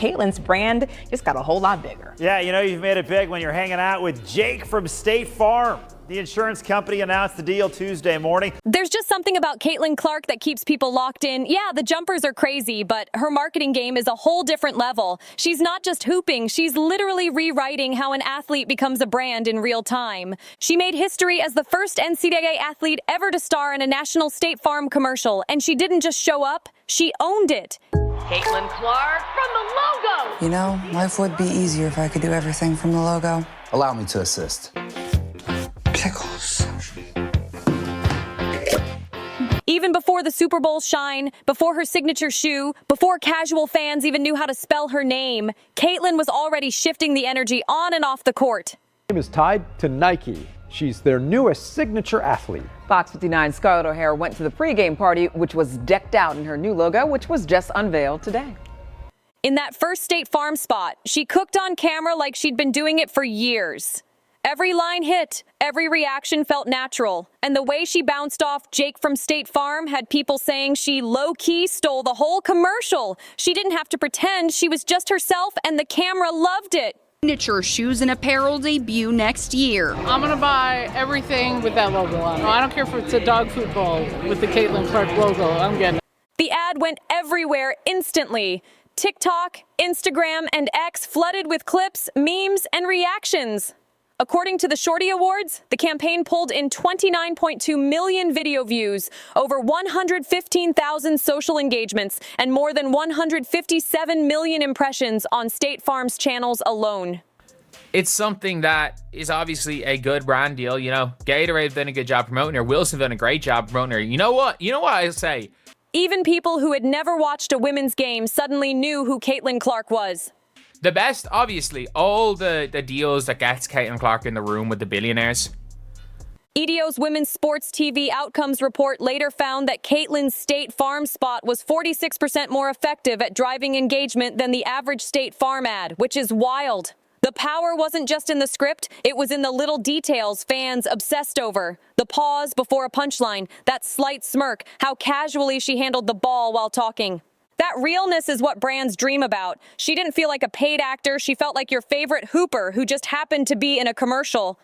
Caitlin's brand just got a whole lot bigger. Yeah, you know you've made it big when you're hanging out with Jake from State Farm. The insurance company announced the deal Tuesday morning. There's just something about Caitlin Clark that keeps people locked in. Yeah, the jumpers are crazy, but her marketing game is a whole different level. She's not just hooping, she's literally rewriting how an athlete becomes a brand in real time. She made history as the first NCAA athlete ever to star in a national State Farm commercial, and she didn't just show up, she owned it. Caitlin Clark from the logo. You know, life would be easier if I could do everything from the logo. Allow me to assist. Pickles. Even before the Super Bowl shine, before her signature shoe, before casual fans even knew how to spell her name, Caitlin was already shifting the energy on and off the court. Name is tied to Nike. She's their newest signature athlete. Fox 59's Scarlett O'Hara went to the pregame party, which was decked out in her new logo, which was just unveiled today. In that first State Farm spot, she cooked on camera like she'd been doing it for years. Every line hit, every reaction felt natural, and the way she bounced off Jake from State Farm had people saying she low-key stole the whole commercial. She didn't have to pretend, she was just herself, and the camera loved it. Signature shoes and apparel debut next year. I'm gonna buy everything with that logo on it. I don't care if it's a dog food bowl with the Caitlin Clark logo, I'm getting it. The ad went everywhere instantly. TikTok, Instagram, and X flooded with clips, memes, and reactions. According to the Shorty Awards, the campaign pulled in 29.2 million video views, over 115,000 social engagements, and more than 157 million impressions on State Farm's channels alone. It's something that is obviously a good brand deal. You know, Gatorade done a good job promoting her. Wilson done a great job promoting her. You know what I say? Even people who had never watched a women's game suddenly knew who Caitlin Clark was. The best, obviously, all the deals that gets Caitlin Clark in the room with the billionaires. EDO's Women's Sports TV Outcomes report later found that Caitlin's State Farm spot was 46% more effective at driving engagement than the average State Farm ad, which is wild. The power wasn't just in the script, it was in the little details fans obsessed over. The pause before a punchline, that slight smirk, how casually she handled the ball while talking. That realness is what brands dream about. She didn't feel like a paid actor, she felt like your favorite hooper who just happened to be in a commercial.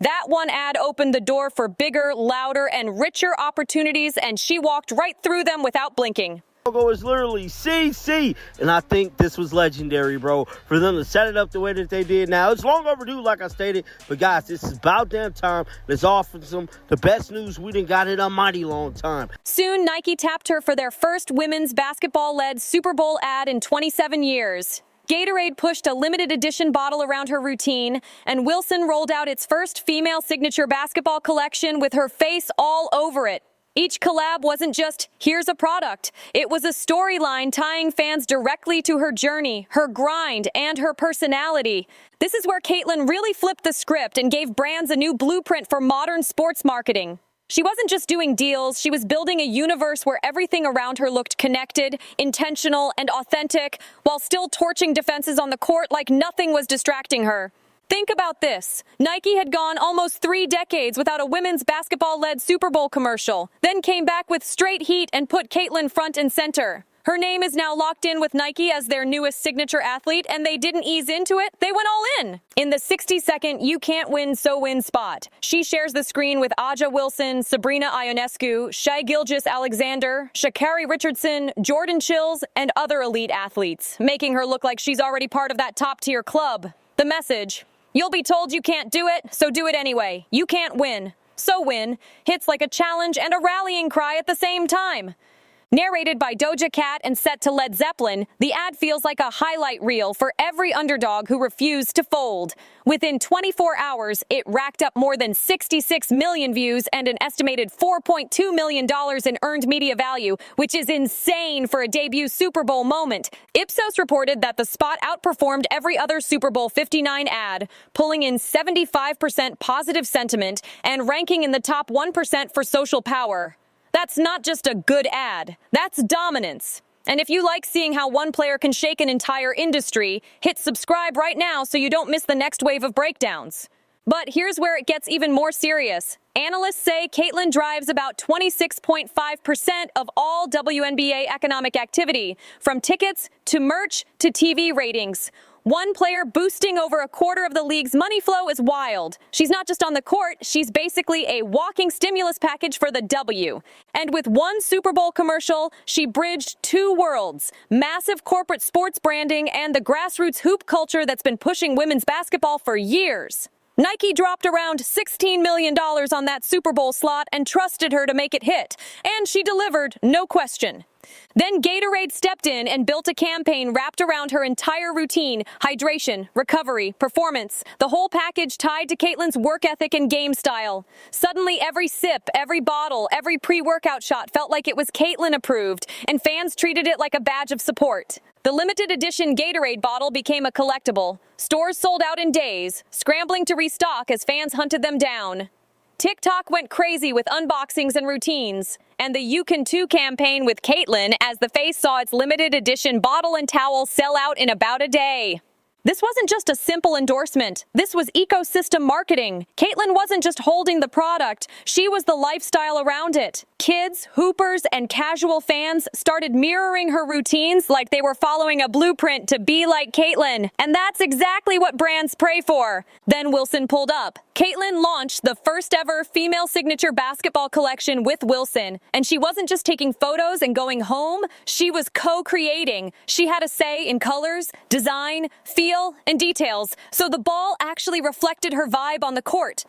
That one ad opened the door for bigger, louder, and richer opportunities, and she walked right through them without blinking. Logo is literally CC, and I think this was legendary, bro, for them to set it up the way that they did. Now, it's long overdue, like I stated, but guys, this is about damn time. It's awesome. The best news we done got in a mighty long time. Soon, Nike tapped her for their first women's basketball-led Super Bowl ad in 27 years. Gatorade pushed a limited edition bottle around her routine, and Wilson rolled out its first female signature basketball collection with her face all over it. Each collab wasn't just, here's a product. It was a storyline tying fans directly to her journey, her grind, and her personality. This is where Caitlin really flipped the script and gave brands a new blueprint for modern sports marketing. She wasn't just doing deals, she was building a universe where everything around her looked connected, intentional, and authentic, while still torching defenses on the court like nothing was distracting her. Think about this. Nike had gone almost 3 decades without a women's basketball-led Super Bowl commercial, then came back with straight heat and put Caitlin front and center. Her name is now locked in with Nike as their newest signature athlete, and they didn't ease into it, they went all in. In the 60-second You Can't Win, So Win spot, she shares the screen with Aja Wilson, Sabrina Ionescu, Shai Gilgeous-Alexander, Sha'Carri Richardson, Jordan Chills, and other elite athletes, making her look like she's already part of that top-tier club. The message: you'll be told you can't do it, so do it anyway. You can't win, so win. Hits like a challenge and a rallying cry at the same time. Narrated by Doja Cat and set to Led Zeppelin, the ad feels like a highlight reel for every underdog who refused to fold. Within 24 hours, it racked up more than 66 million views and an estimated $4.2 million in earned media value, which is insane for a debut Super Bowl moment. Ipsos reported that the spot outperformed every other Super Bowl 59 ad, pulling in 75% positive sentiment and ranking in the top 1% for social power. That's not just a good ad, that's dominance. And if you like seeing how one player can shake an entire industry, hit subscribe right now so you don't miss the next wave of breakdowns. But here's where it gets even more serious. Analysts say Caitlyn drives about 26.5% of all WNBA economic activity, from tickets to merch to TV ratings. One player boosting over a quarter of the league's money flow is wild. She's not just on the court, she's basically a walking stimulus package for the W. And with one Super Bowl commercial, she bridged two worlds: massive corporate sports branding and the grassroots hoop culture that's been pushing women's basketball for years. Nike dropped around $16 million on that Super Bowl slot and trusted her to make it hit. And she delivered, no question. Then Gatorade stepped in and built a campaign wrapped around her entire routine: hydration, recovery, performance, the whole package tied to Caitlyn's work ethic and game style. Suddenly, every sip, every bottle, every pre-workout shot felt like it was Caitlyn approved, and fans treated it like a badge of support. The limited edition Gatorade bottle became a collectible. Stores sold out in days, scrambling to restock as fans hunted them down. TikTok went crazy with unboxings and routines, and the You Can Too campaign with Caitlyn as the face saw its limited edition bottle and towel sell out in about a day. This wasn't just a simple endorsement. This was ecosystem marketing. Caitlyn wasn't just holding the product, she was the lifestyle around it. Kids, hoopers, and casual fans started mirroring her routines like they were following a blueprint to be like Caitlyn. And that's exactly what brands pray for. Then Wilson pulled up. Caitlyn launched the first ever female signature basketball collection with Wilson. And she wasn't just taking photos and going home, she was co-creating. She had a say in colors, design, feel, and details, so the ball actually reflected her vibe on the court.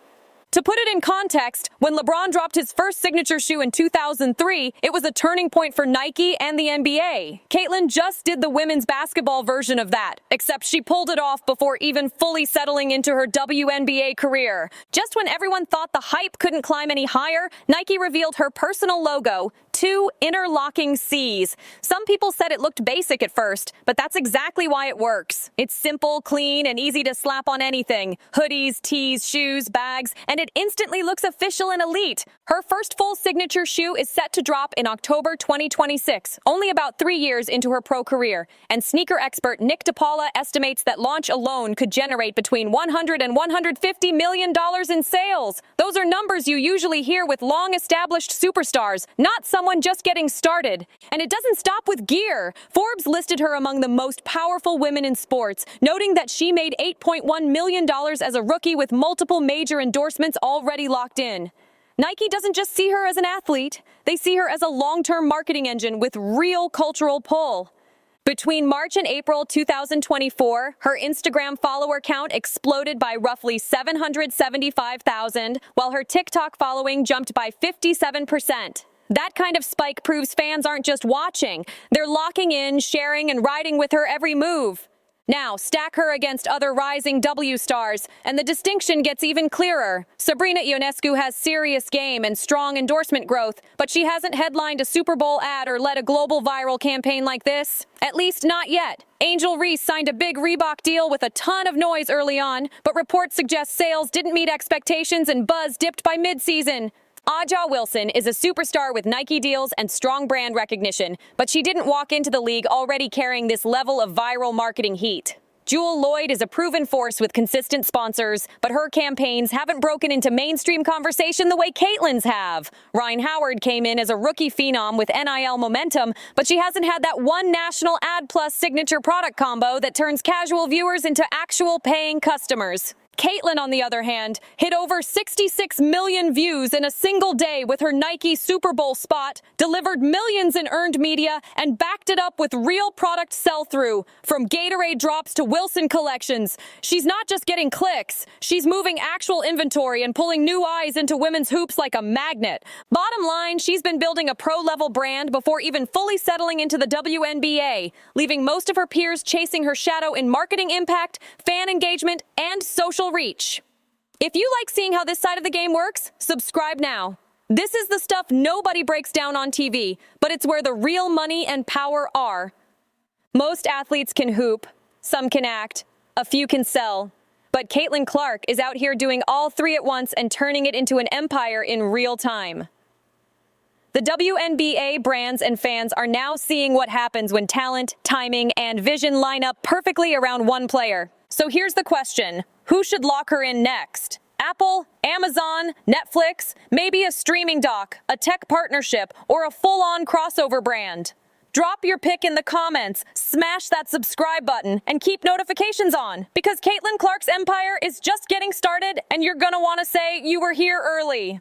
To put it in context, when LeBron dropped his first signature shoe in 2003, it was a turning point for Nike and the NBA. Caitlyn just did the women's basketball version of that, except she pulled it off before even fully settling into her WNBA career. Just when everyone thought the hype couldn't climb any higher, Nike revealed her personal logo: two interlocking C's. Some people said it looked basic at first, but that's exactly why it works. It's simple, clean, and easy to slap on anything: hoodies, tees, shoes, bags, and it instantly looks official and elite. Her first full signature shoe is set to drop in October 2026, only about 3 years into her pro career, and sneaker expert Nick DePaula estimates that launch alone could generate between $100 and $150 million in sales. Those are numbers you usually hear with long-established superstars, not someone just getting started. And it doesn't stop with gear. Forbes listed her among the most powerful women in sports, noting that she made $8.1 million as a rookie with multiple major endorsements already locked in. Nike doesn't just see her as an athlete, they see her as a long-term marketing engine with real cultural pull. Between March and April 2024, her Instagram follower count exploded by roughly 775,000, while her TikTok following jumped by 57%. That kind of spike proves fans aren't just watching, they're locking in, sharing, and riding with her every move. Now, stack her against other rising W stars, and the distinction gets even clearer. Sabrina Ionescu has serious game and strong endorsement growth, but she hasn't headlined a Super Bowl ad or led a global viral campaign like this. At least not yet. Angel Reese signed a big Reebok deal with a ton of noise early on, but reports suggest sales didn't meet expectations and buzz dipped by mid-season. Aja Wilson is a superstar with Nike deals and strong brand recognition, but she didn't walk into the league already carrying this level of viral marketing heat. Jewel Lloyd is a proven force with consistent sponsors, but her campaigns haven't broken into mainstream conversation the way Caitlyn's have. Ryan Howard came in as a rookie phenom with NIL momentum, but she hasn't had that one national ad plus signature product combo that turns casual viewers into actual paying customers. Caitlyn, on the other hand, hit over 66 million views in a single day with her Nike Super Bowl spot, delivered millions in earned media, and backed it up with real product sell-through. From Gatorade drops to Wilson collections, she's not just getting clicks, she's moving actual inventory and pulling new eyes into women's hoops like a magnet. Bottom line, she's been building a pro-level brand before even fully settling into the WNBA, leaving most of her peers chasing her shadow in marketing impact, fan engagement, and social reach. If you like seeing how this side of the game works, subscribe now. This is the stuff nobody breaks down on TV, but it's where the real money and power are. Most athletes can hoop, some can act, a few can sell. But Caitlyn Clark is out here doing all three at once and turning it into an empire in real time. The WNBA brands and fans are now seeing what happens when talent, timing, and vision line up perfectly around one player. So here's the question. Who should lock her in next? Apple, Amazon, Netflix, maybe a streaming doc, a tech partnership, or a full-on crossover brand? Drop your pick in the comments, smash that subscribe button, and keep notifications on, because Caitlin Clark's empire is just getting started and you're gonna want to say you were here early.